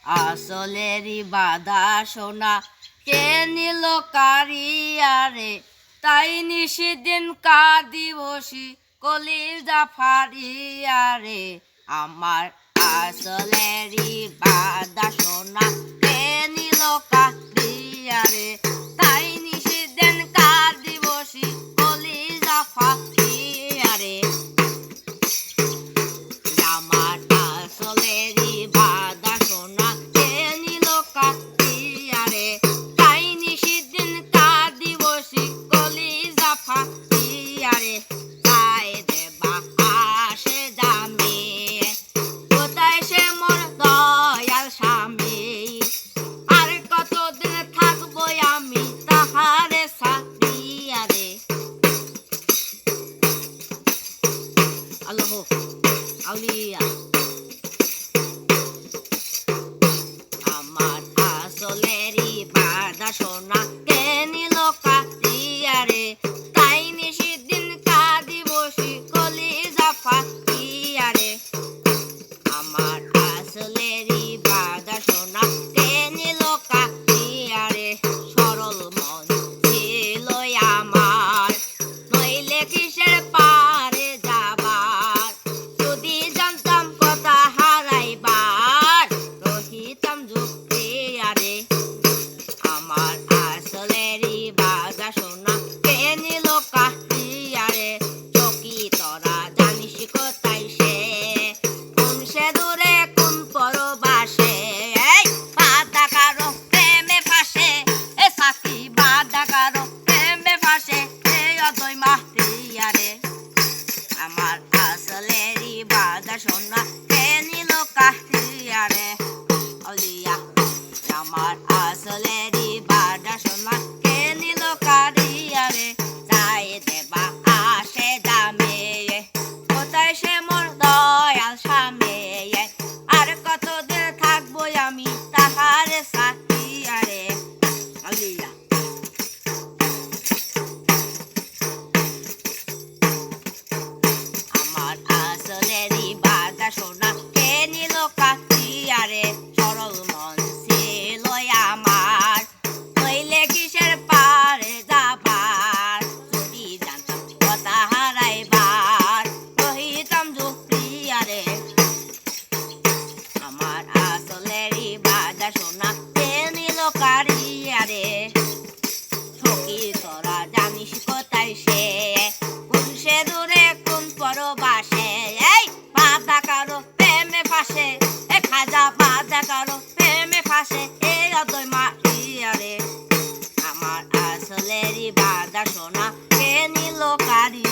আসলেরই বাধা সোনা কে নিল কারিয়ারে, তাই নিশিদিন কাঁদি বসি কলিজা ফারিয়ারে। আমার আসলেরই বাধা সোনা কে নিল কারিয়ারে, তাই নিশিদিন কাঁদি বসি কলিজা ফারিয়ারে। আমার আসলেরই বাধা সোনা কে নিল কারিয়ারে, তাই নিশিদিন কাঁদি বসি কলিজা ফাটিয়ারে। তাই দেবা আসে জামি, কোথায় সে মোর দয়াল স্বামী, আর কতদিন থাকবো আমি তাহারে সাথিয়ারে। আল্লাহ আউলিয়া। আমার আসলেরই বাধা সোনা কে নিল কারিয়ারে, তাই নিশিদিন কাঁদি বসি কলিজা ফাটিয়ারে। আমার আসলেরই বাধা সোনা কে নিল কারিয়ারে। সরল মন ছিল আমার, নইলে কিসের পারে যাবার, যদি জানতাম কথা হারাইবার রহিতাম যুক্তিয়ারে। আমার আসলেরই বাধা সোনা কে নিল কারিয়ারে, চকি তোরা জানিস কোথায় সে, কোন সে দূরে কোন পরবাসে, বাধা কারো প্রেমে ফাঁসে এ সাকি, বাধা কারো প্রেমে ফাঁসে এ অদয় মাহিয়ারে। আমার আসলেরই বাধা সোনা কে নিল কারিয়ারে। আউলিয়া। আমার আসলেরই বাধা সোনা কে নিল কারিয়ারে, যাই দেবা আসে জামে, কোথায় সে মোর দয়াল স্বামী, আর কতদিন থাকবো আমি তাহারে সাথিয়ারে। আউলিয়া। আমার আসলেরই বাধা সোনা কে নিল কারিয়ারে। সরল মন ছিল আমার, নইলে কিসের পারে যাবার, যদি জানতাম কথা হারাইবার রহিতাম যুক্তিয়ারে। আমার আসলেরই বাধা সোনা কে নিল কারিয়ারে, সখী তোরা জানিস কোথায় সে, কোন সে দূরে কোন পরবাসে, বাধা কারো প্রেমে ফাঁসে এ খাজা, বাধা কারো প্রেমে ফাঁসে এ অদয় মাহিয়ারে। আমার আসলেরই বাধা সোনা কে নিল কারি।